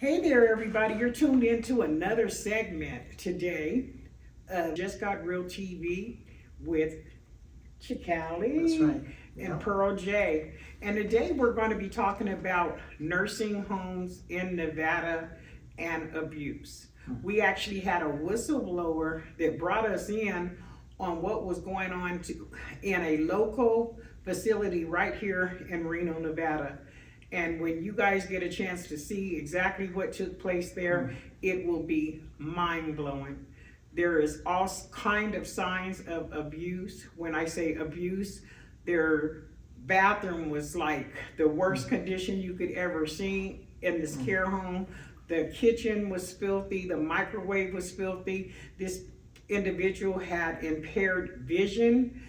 Hey there, everybody. You're tuned into another segment today. Just Got Real TV with Chicali That's right. and Yeah. Pearl J. And today we're going to be talking about nursing homes in Nevada and abuse. We actually had a whistleblower that brought us in on what was going on in a local facility right here in Reno, Nevada. And when you guys get a chance to see exactly what took place there, it will be mind-blowing. There is all kind of signs of abuse. When I say abuse, their bathroom was like the worst condition you could ever see in this care home. The kitchen was filthy, the microwave was filthy. This individual had impaired vision.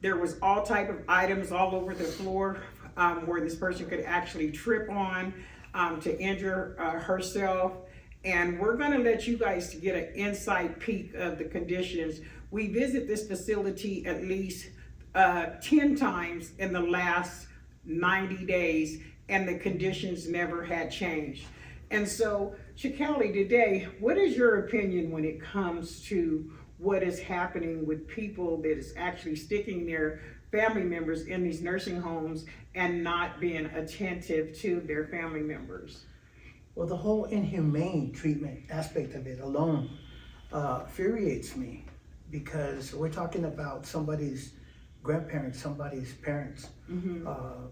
There was all type of items all over the floor where this person could actually trip on to injure herself. And we're gonna let you guys get an inside peek of the conditions. We visit this facility at least 10 times in the last 90 days, and the conditions never had changed. And so, Chicali, today, what is your opinion when it comes to what is happening with people that is actually sticking their family members in these nursing homes and not being attentive to their family members? Well, the whole inhumane treatment aspect of it alone infuriates me, because we're talking about somebody's grandparents, somebody's parents,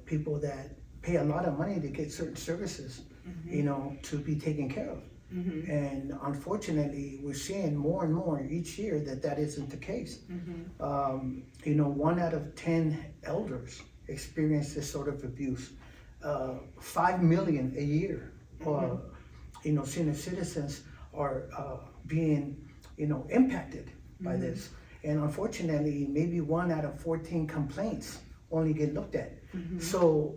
people that pay a lot of money to get certain services, to be taken care of. And unfortunately, we're seeing more and more each year that isn't the case. 1 out of 10 elders experience this sort of abuse. 5 million a year, senior citizens are being, impacted by this. And unfortunately, maybe 1 out of 14 complaints only get looked at. So,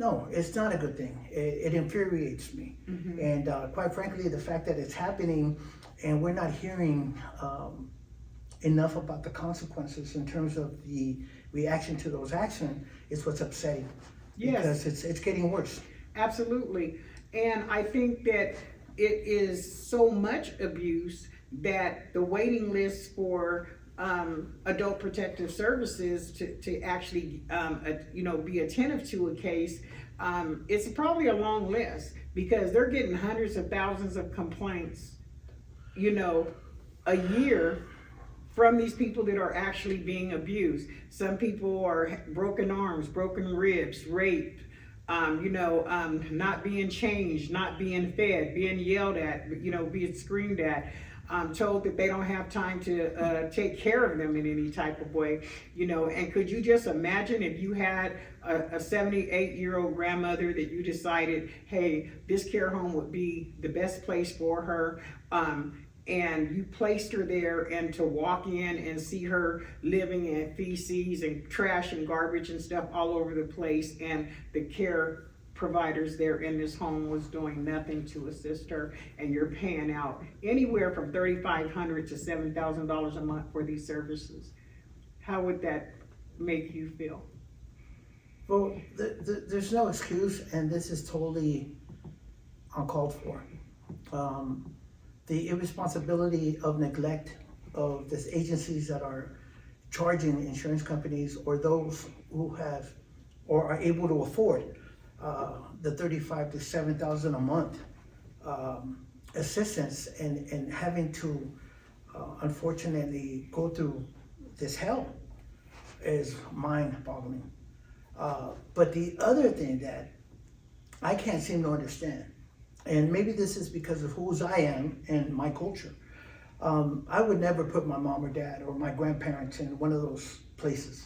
no, it's not a good thing. It infuriates me. And quite frankly, the fact that it's happening and we're not hearing enough about the consequences in terms of the reaction to those actions is what's upsetting. Yes. Because it's getting worse. Absolutely. And I think that it is so much abuse that the waiting list for adult protective services to actually be attentive to a case, it's probably a long list, because they're getting hundreds of thousands of complaints a year from these people that are actually being abused. Some people are broken arms, broken ribs, raped, not being changed, not being fed, being yelled at, being screamed at, told that they don't have time to take care of them in any type of way, and could you just imagine if you had a 78-year-old grandmother that you decided, hey, this care home would be the best place for her, and you placed her there, and to walk in and see her living in feces and trash and garbage and stuff all over the place, and the care providers there in this home was doing nothing to assist her, and you're paying out anywhere from $3,500 to $7,000 a month for these services. How would that make you feel? Well, there's no excuse, and this is totally uncalled for. The irresponsibility of neglect of these agencies that are charging insurance companies or those who have or are able to afford the $35,000 to $7,000 a month assistance, and having to unfortunately go through this hell is mind-boggling. But the other thing that I can't seem to understand, and maybe this is because of whose I am and my culture, I would never put my mom or dad or my grandparents in one of those places.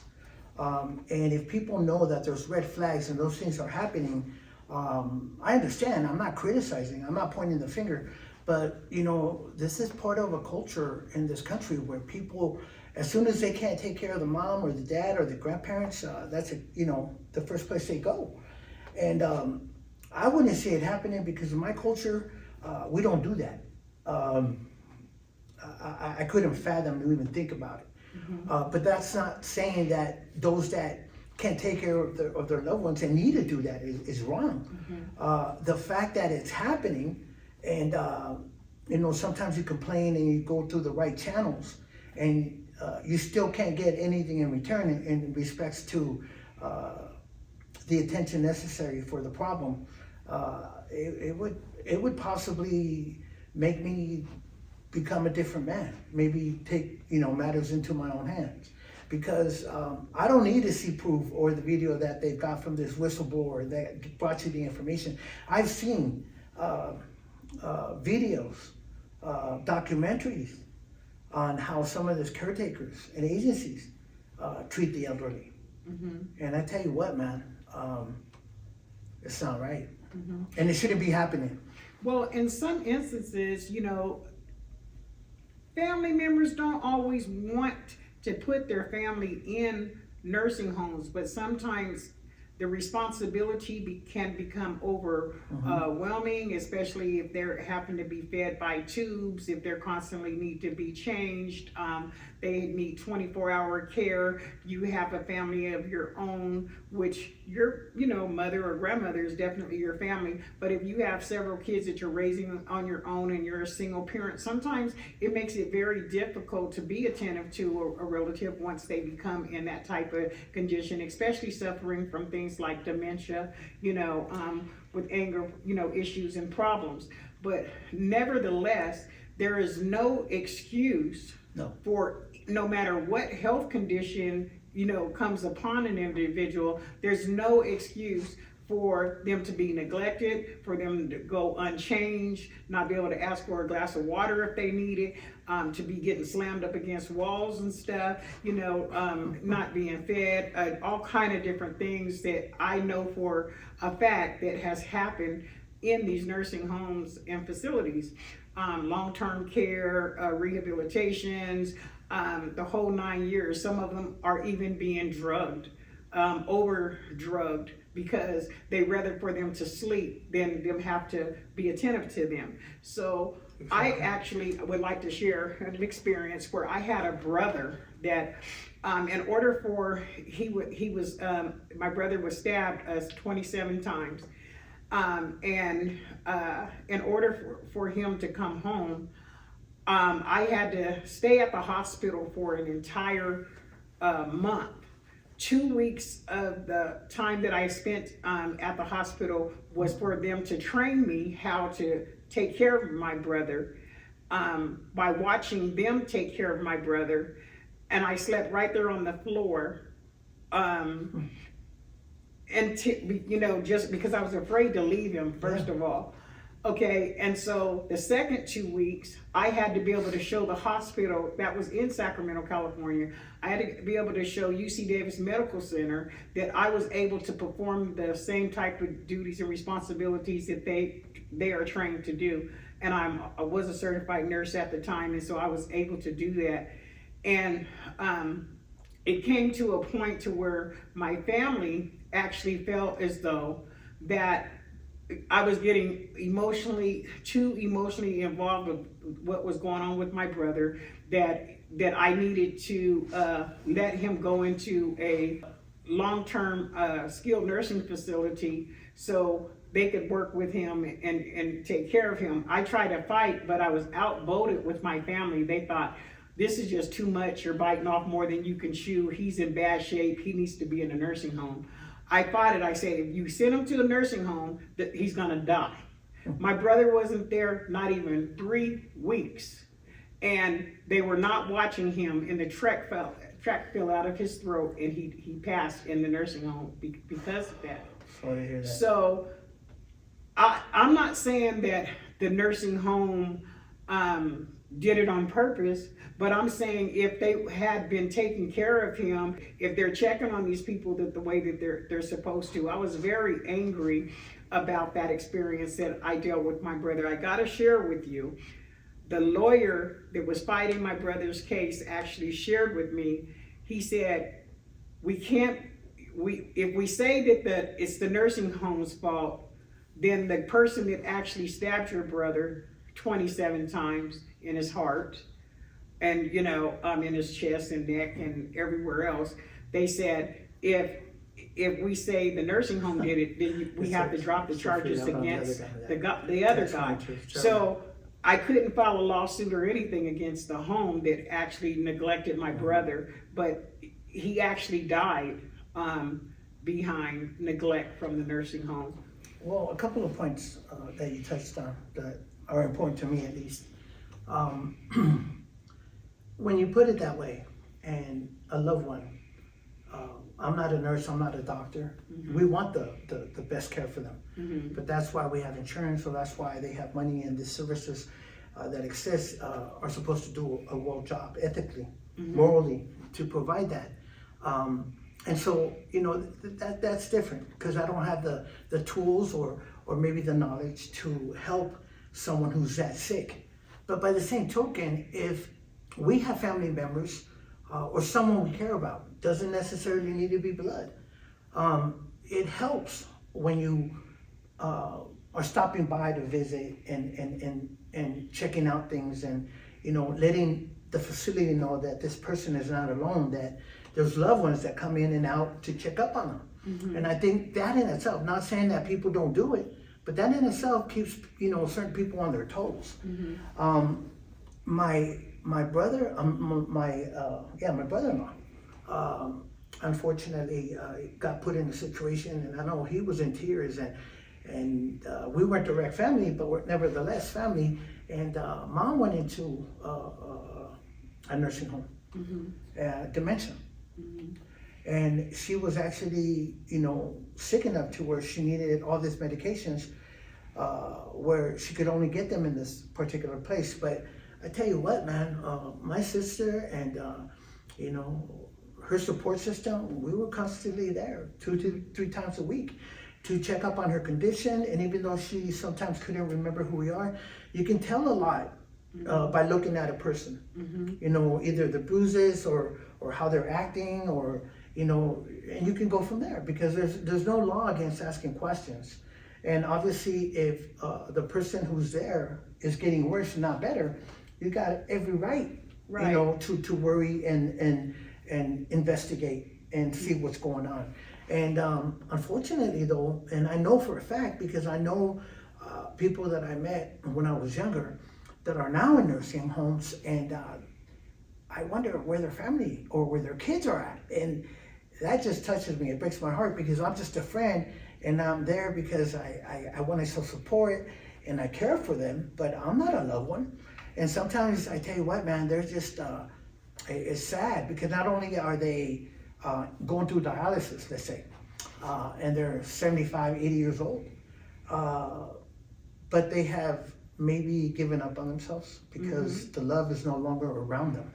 And if people know that there's red flags and those things are happening, I understand. I'm not criticizing. I'm not pointing the finger. But, this is part of a culture in this country where people, as soon as they can't take care of the mom or the dad or the grandparents, that's the first place they go. And I wouldn't see it happening because in my culture, we don't do that. I couldn't fathom to even think about it. But that's not saying that those that can't take care of their loved ones and need to do that is wrong. The fact that it's happening, and you know, sometimes you complain and you go through the right channels, and you still can't get anything in return in respects to the attention necessary for the problem. It would possibly make me become a different man. Maybe take, you know, matters into my own hands. Because I don't need to see proof or the video that they got from this whistleblower that brought you the information. I've seen videos, documentaries on how some of these caretakers and agencies treat the elderly. And I tell you what, man, it's not right. And it shouldn't be happening. Well, in some instances, you know, family members don't always want to put their family in nursing homes, but sometimes the responsibility can become overwhelming, especially if they're having to be fed by tubes, if they're constantly need to be changed, they need 24-hour care. You have a family of your own, which your, you know, mother or grandmother is definitely your family. But if you have several kids that you're raising on your own and you're a single parent, sometimes it makes it very difficult to be attentive to a relative once they become in that type of condition, especially suffering from things like dementia, you know, with anger, you know, issues and problems. But nevertheless, there is no excuse for, no matter what health condition, you know, comes upon an individual, there's no excuse for them to be neglected, for them to go unchanged, not be able to ask for a glass of water if they need it, to be getting slammed up against walls and stuff, you know, not being fed, all kind of different things that I know for a fact that has happened in these nursing homes and facilities. Long-term care, rehabilitations, the whole 9 years. Some of them are even being drugged, over-drugged, because they rather for them to sleep than them have to be attentive to them. So I actually would like to share an experience where I had a brother that, in order for, my brother was stabbed 27 times. And in order for him to come home, I had to stay at the hospital for an entire month. 2 weeks of the time that I spent at the hospital was for them to train me how to take care of my brother, by watching them take care of my brother. And I slept right there on the floor. And you know, just because I was afraid to leave him, first of all. Okay, and so the second 2 weeks, I had to be able to show the hospital that was in Sacramento, California. I had to be able to show UC Davis Medical Center that I was able to perform the same type of duties and responsibilities that they are trained to do. And I was a certified nurse at the time, and so I was able to do that. And it came to a point to where my family actually felt as though that I was getting too emotionally involved with what was going on with my brother, that I needed to let him go into a long-term skilled nursing facility so they could work with him and take care of him. I tried to fight, but I was outvoted with my family. They thought, this is just too much. You're biting off more than you can chew. He's in bad shape. He needs to be in a nursing home. I fought it. I said, if you send him to a nursing home, that he's gonna die. My brother wasn't there not even 3 weeks. And they were not watching him, and the track fell out of his throat, and he passed in the nursing home because of that. Sorry to hear that. So I'm not saying that the nursing home did it on purpose, but I'm saying if they had been taking care of him, if they're checking on these people the way that they're supposed to. I was very angry about that experience that I dealt with my brother. I gotta share with you, the lawyer that was fighting my brother's case actually shared with me, he said, if we say that it's the nursing home's fault, then the person that actually stabbed your brother 27 times in his heart, and you know, in his chest and neck and everywhere else, they said, if if we say the nursing home did it, then we have to drop the charges against the other guy. So I couldn't file a lawsuit or anything against the home that actually neglected my brother, but he actually died behind neglect from the nursing home. Well, a couple of points that you touched on that are important to me at least. When you put it that way, and a loved one, I'm not a nurse, I'm not a doctor. We want the best care for them. But that's why we have insurance, so that's why they have money, and the services that exist are supposed to do a well job ethically, morally, to provide that. And so, that's different, because I don't have the tools or maybe the knowledge to help someone who's that sick. But by the same token, if we have family members or someone we care about, doesn't necessarily need to be blood. It helps when you are stopping by to visit and checking out things, and letting the facility know that this person is not alone, that there's loved ones that come in and out to check up on them. And I think that in itself, not saying that people don't do it, but that in itself keeps certain people on their toes. My brother, my brother-in-law, unfortunately got put in a situation, and I know he was in tears, and we weren't direct family, but we're nevertheless family. And mom went into a nursing home, dementia. And she was actually, sick enough to where she needed all these medications, where she could only get them in this particular place. But I tell you what, man, my sister and, her support system, we were constantly there 2 to 3 times a week to check up on her condition. And even though she sometimes couldn't remember who we are, you can tell a lot by looking at a person, either the bruises or how they're acting, or, and you can go from there, because there's no law against asking questions. And obviously, if the person who's there is getting worse and not better, you got every right, to worry and investigate and see what's going on. And unfortunately, though, and I know for a fact, because I know people that I met when I was younger that are now in nursing homes, and I wonder where their family or where their kids are at. And that just touches me. It breaks my heart, because I'm just a friend, and I'm there because I want to show support and I care for them, but I'm not a loved one. And sometimes I tell you what, man, they're just, it's sad, because not only are they going through dialysis, let's say, and they're 75, 80 years old, but they have maybe given up on themselves because the love is no longer around them.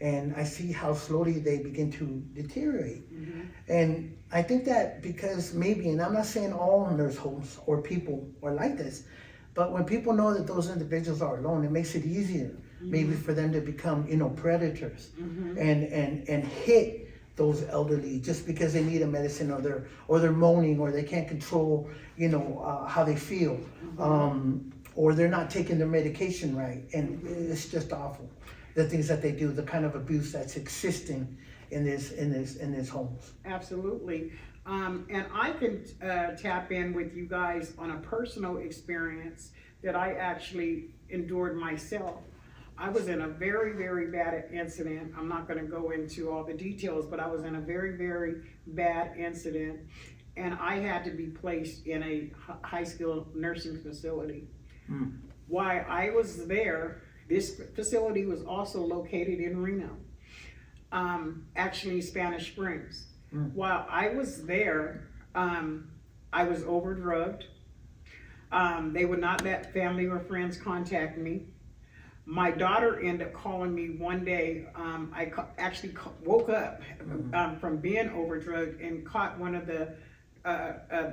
And I see how slowly they begin to deteriorate. And I think that because maybe, and I'm not saying all nurse homes or people are like this, but when people know that those individuals are alone, it makes it easier maybe for them to become, predators and hit those elderly just because they need a medicine, or they're moaning, or they can't control, how they feel, or they're not taking their medication right. And it's just awful, the things that they do, the kind of abuse that's existing in these homes. Absolutely. And I can tap in with you guys on a personal experience that I actually endured myself. I was in a very, very bad incident. I'm not going to go into all the details, but I was in a very, very bad incident, and I had to be placed in a high skilled nursing facility. While I was there, this facility was also located in Reno, actually Spanish Springs. While I was there, I was overdrugged. They would not let family or friends contact me. My daughter ended up calling me one day. I actually woke up from being overdrugged and caught one of the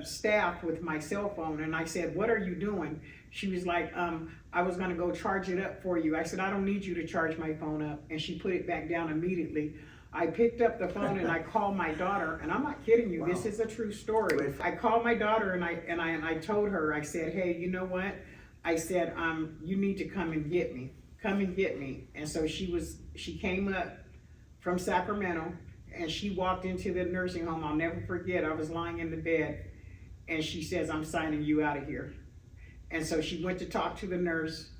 staff with my cell phone, and I said, "What are you doing?" She was like, "I was gonna go charge it up for you." I said, "I don't need you to charge my phone up," and she put it back down immediately. I picked up the phone and I called my daughter, and I'm not kidding you, this is a true story. I called my daughter and I told her, I said, "Hey, you know what?" I said, "You need to come and get me. Come and get me." And so she came up from Sacramento, And she walked into the nursing home. I'll never forget. I was lying in the bed, and she says, "I'm signing you out of here." And so she went to talk to the nurse,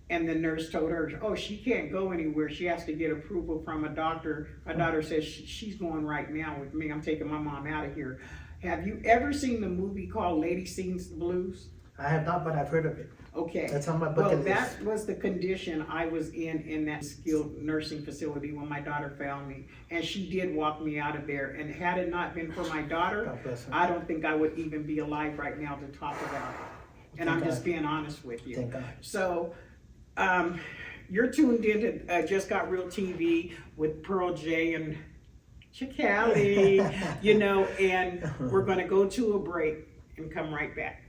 and the nurse told her, "Oh, she can't go anywhere. She has to get approval from a doctor." My daughter says, "She's going right now with me. I'm taking my mom out of here." Have you ever seen the movie called Lady Sings the Blues? I have not, but I've heard of it. Okay. That's on my Well, bucket list. that was the condition I was in that skilled nursing facility when my daughter found me. And she did walk me out of there. And had it not been for my daughter, God bless her. I don't think I would even be alive right now to talk about it. And Thank I'm just God. being honest with you. Thank God. So, you're tuned in to Just Got Real TV with Pearl J and Chicali, and we're gonna go to a break and come right back.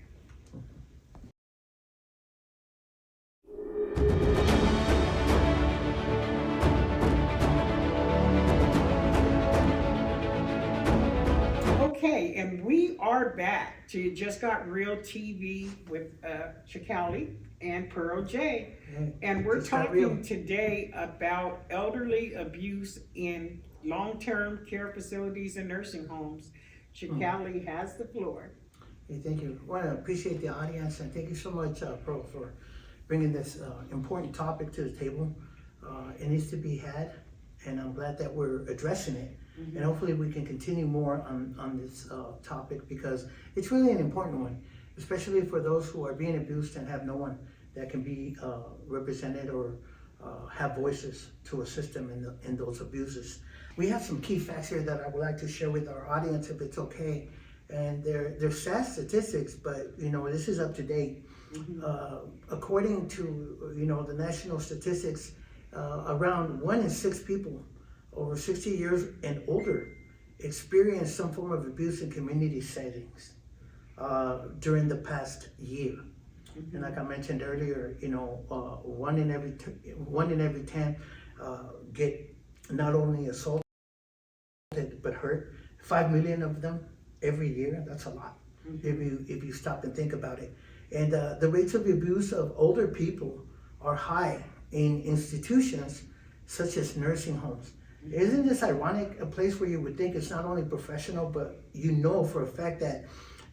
Okay, and we are back to Just Got Real TV with Chicali and Pearl J. And we're Just got real. talking today about elderly abuse in long-term care facilities and nursing homes. Chicali has the floor. Hey, thank you. I want to appreciate the audience, and thank you so much, Pearl, for bringing this important topic to the table. It needs to be had, and I'm glad that we're addressing it. And hopefully we can continue more on this topic, because it's really an important one, especially for those who are being abused and have no one that can be represented or have voices to assist them in those abuses. We have some key facts here that I would like to share with our audience, if it's okay. And they're sad statistics, but this is up to date. According to the national statistics, around 1 in 6 people over 60 years and older experience some form of abuse in community settings during the past year. And like I mentioned earlier, 1 in every 10 get not only assaulted but hurt. 5 million of them every year. That's a lot if you stop and think about it. And the rates of abuse of older people are high in institutions such as nursing homes. Isn't this ironic? A place where you would think it's not only professional, but for a fact that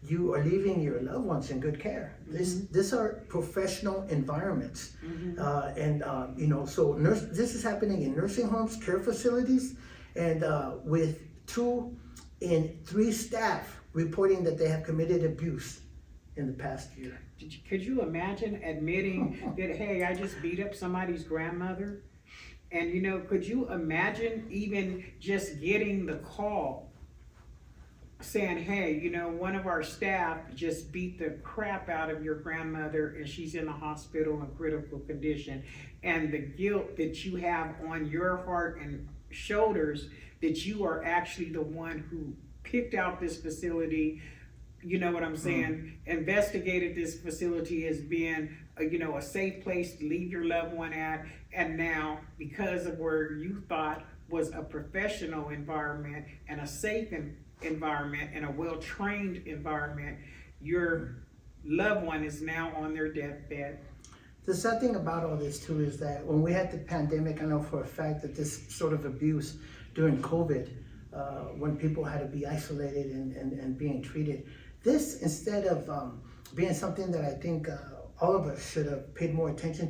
you are leaving your loved ones in good care. These are professional environments. So this is happening in nursing homes, care facilities, and with 2 in 3 staff reporting that they have committed abuse in the past year. Could you imagine admitting that, hey, I just beat up somebody's grandmother? And could you imagine even just getting the call saying, hey, one of our staff just beat the crap out of your grandmother and she's in the hospital in critical condition, and the guilt that you have on your heart and shoulders that you are actually the one who picked out this facility, you know what I'm saying, investigated this facility as being a safe place to leave your loved one at, and now because of where you thought was a professional environment and a safe environment and a well-trained environment, your loved one is now on their deathbed. The sad thing about all this too is that when we had the pandemic, I know for a fact that this sort of abuse during COVID, when people had to be isolated and being treated, this, instead of being something that I think all of us should have paid more attention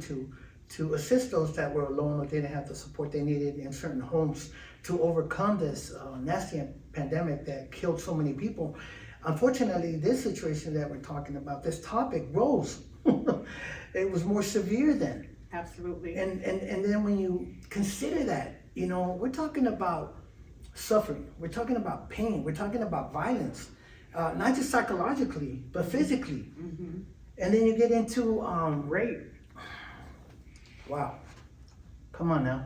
to assist those that were alone or didn't have the support they needed in certain homes to overcome this nasty pandemic that killed so many people. Unfortunately, this situation that we're talking about, this topic rose. It was more severe then. Absolutely. And then when you consider that, we're talking about suffering, we're talking about pain, we're talking about violence, not just psychologically, but physically. And then you get into rape. Wow. Come on now.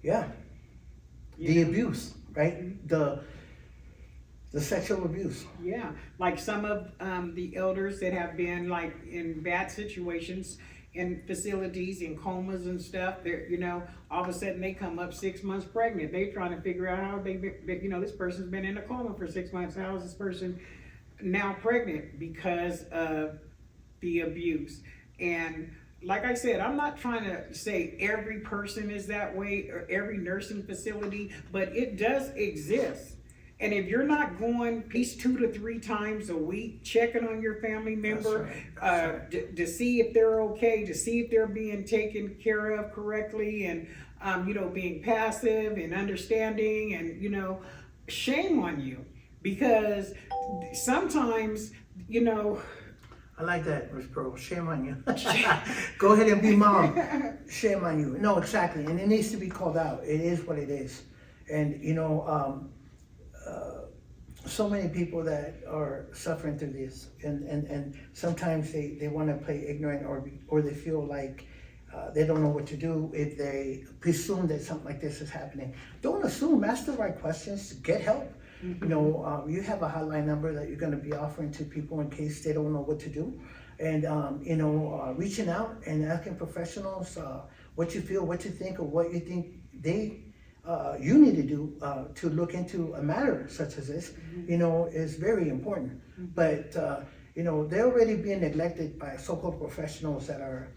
Yeah. The abuse, right? The sexual abuse. Yeah, like some of the elders that have been like in bad situations in facilities, in comas and stuff, they're, all of a sudden they come up 6 months pregnant. They trying to figure out how this person's been in a coma for 6 months. How is this person now pregnant? Because of the abuse. And like I said, I'm not trying to say every person is that way or every nursing facility, but it does exist. And if you're not going at least 2 to 3 times a week, checking on your family member, to see if they're okay, to see if they're being taken care of correctly, and being passive and understanding, and shame on you, because sometimes I like that, Ms. Pearl. Shame on you. Go ahead and be mom. Shame on you. No, exactly. And it needs to be called out. It is what it is. And, so many people that are suffering through this, and sometimes they want to play ignorant, or they feel like they don't know what to do if they presume that something like this is happening. Don't assume. Ask the right questions. Get help. You have a hotline number that you're going to be offering to people in case they don't know what to do. And, reaching out and asking professionals what you feel, what you think, or what you think you need to do to look into a matter such as this, is very important. But, they're already being neglected by so-called professionals that are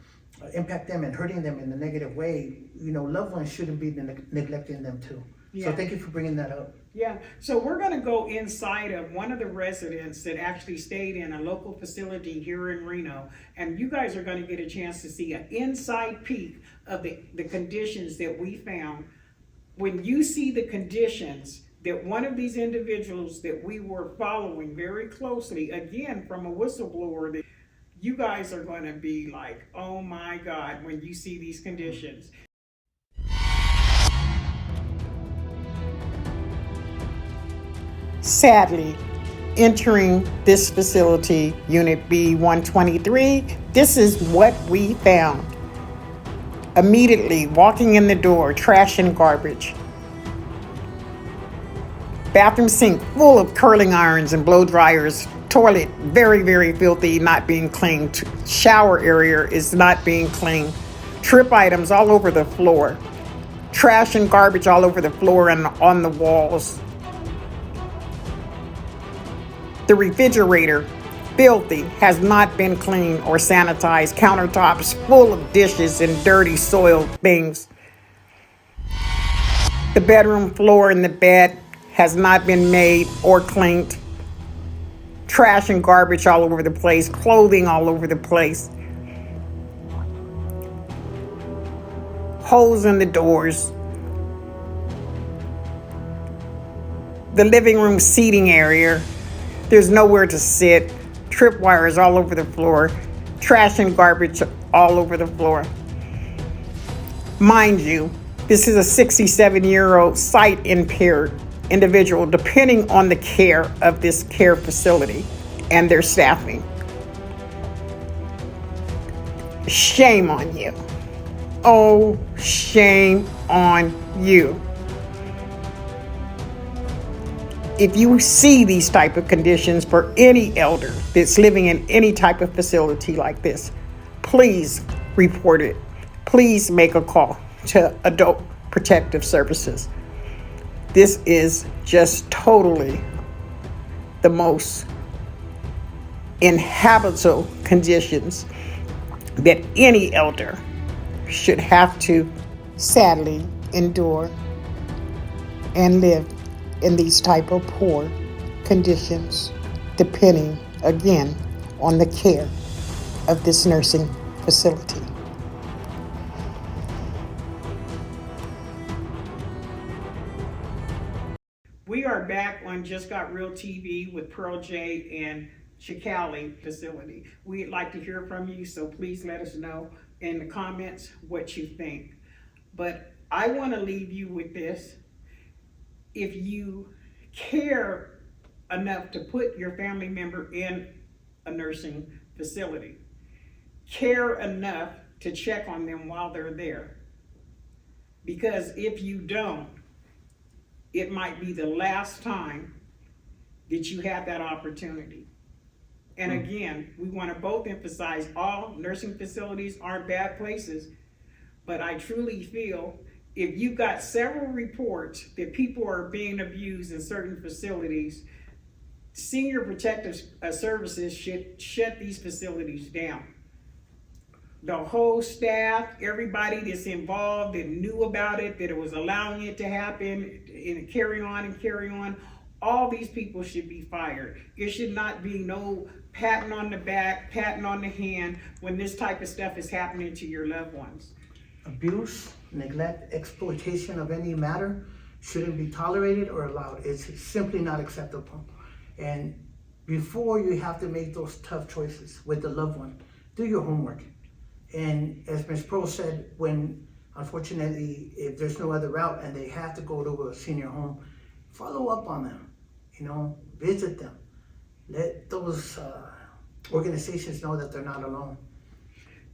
impact them and hurting them in a negative way. Loved ones shouldn't be neglecting them too. Yeah. So thank you for bringing that up. Yeah, so we're going to go inside of one of the residents that actually stayed in a local facility here in Reno, and you guys are going to get a chance to see an inside peek of the conditions that we found. When you see the conditions that one of these individuals that we were following very closely, again from a whistleblower, that you guys are going to be like, oh my God, when you see these conditions. Sadly, entering this facility, Unit B123, this is what we found. Immediately walking in the door, trash and garbage. Bathroom sink full of curling irons and blow dryers. Toilet very, very filthy, not being cleaned. Shower area is not being cleaned. Trip items all over the floor. Trash and garbage all over the floor and on the walls. The refrigerator, filthy, has not been cleaned or sanitized. Countertops full of dishes and dirty soiled things. The bedroom floor and the bed has not been made or cleaned. Trash and garbage all over the place. Clothing all over the place. Holes in the doors. The living room seating area, there's nowhere to sit. Tripwires all over the floor. Trash and garbage all over the floor. Mind you, this is a 67-year-old sight impaired individual, depending on the care of this care facility and their staffing. Shame on you. Oh, shame on you. If you see these type of conditions for any elder that's living in any type of facility like this, please report it. Please make a call to Adult Protective Services. This is just totally the most inhabitable conditions that any elder should have to sadly endure and live in these type of poor conditions, depending again on the care of this nursing facility. We are back on Just Got Real TV with Pearl J and Chicali facility. We'd like to hear from you, so please let us know in the comments what you think. But I want to leave you with this. If you care enough to put your family member in a nursing facility, care enough to check on them while they're there. Because if you don't, it might be the last time that you have that opportunity. And again, we want to both emphasize all nursing facilities aren't bad places, but I truly feel if you've got several reports that people are being abused in certain facilities, Senior Protective Services should shut these facilities down. the whole staff, everybody that's involved, that knew about it, that it was allowing it to happen, and carry on and carry on. All these people should be fired. It should not be no patting on the back, patting on the hand when this type of stuff is happening to your loved ones. Abuse, neglect, exploitation of any matter shouldn't be tolerated or allowed. It's simply not acceptable. And before you have to make those tough choices with the loved one, do your homework. And as Ms. Pro said, when unfortunately, if there's no other route and they have to go to a senior home, follow up on them, visit them. Let those organizations know that they're not alone.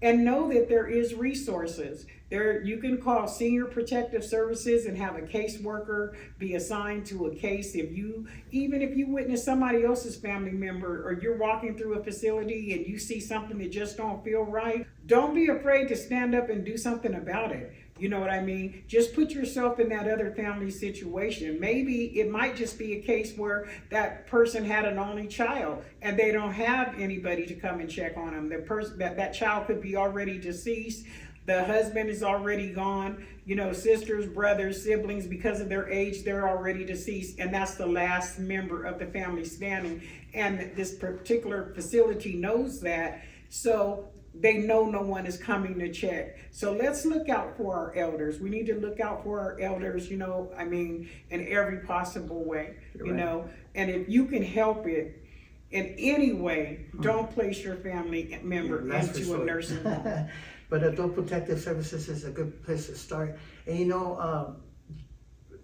And know that there is resources. You can call Senior Protective Services and have a caseworker be assigned to a case. Even if you witness somebody else's family member, or you're walking through a facility and you see something that just don't feel right, don't be afraid to stand up and do something about it. You know what I mean? Just put yourself in that other family situation. Maybe it might just be a case where that person had an only child and they don't have anybody to come and check on them. That child could be already deceased. The husband is already gone. Sisters, brothers, siblings, because of their age, they're already deceased. And that's the last member of the family standing. And this particular facility knows that. So they know no one is coming to check. So let's look out for our elders. We need to look out for our elders, in every possible way, Right. And if you can help it in any way, don't place your family member That's for into sure. a nursing home. But Adult Protective Services is a good place to start. And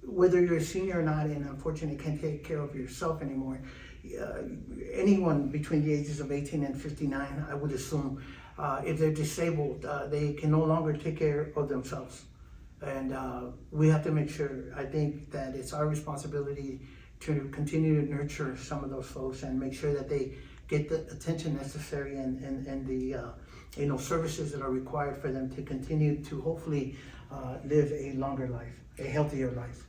whether you're a senior or not, and unfortunately can't take care of yourself anymore, anyone between the ages of 18 and 59, I would assume, if they're disabled, they can no longer take care of themselves. And we have to make sure, I think that it's our responsibility to continue to nurture some of those folks and make sure that they get the attention necessary and the services that are required for them to continue to hopefully live a longer life, a healthier life.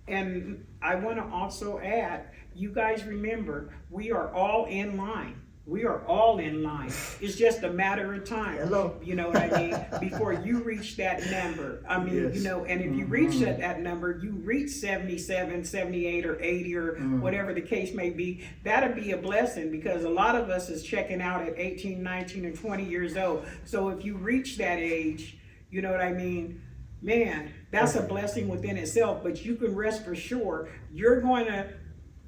And I want to also add, you guys remember, we are all in line. We are all in line. It's just a matter of time. Hello. You know what I mean? Before you reach that number. Yes. And if you reach that number, you reach 77, 78, or 80, or whatever the case may be, that'd be a blessing, because a lot of us is checking out at 18, 19, and 20 years old. So if you reach that age, you know what I mean? Man, that's a blessing within itself, but you can rest for sure you're going to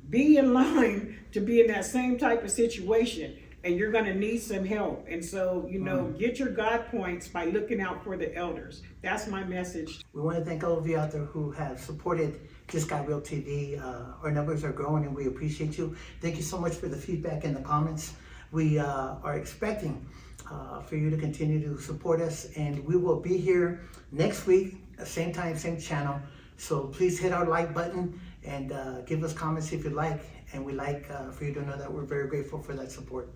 be in line to be in that same type of situation, and you're going to need some help. And so, get your God points by looking out for the elders. That's my message. We want to thank all of you out there who have supported Just Got Real TV. Our numbers are growing and we appreciate you. Thank you so much for the feedback in the comments. We are expecting for you to continue to support us, and we will be here next week, same time, same channel. So please hit our like button and give us comments if you like, and we like for you to know that we're very grateful for that support.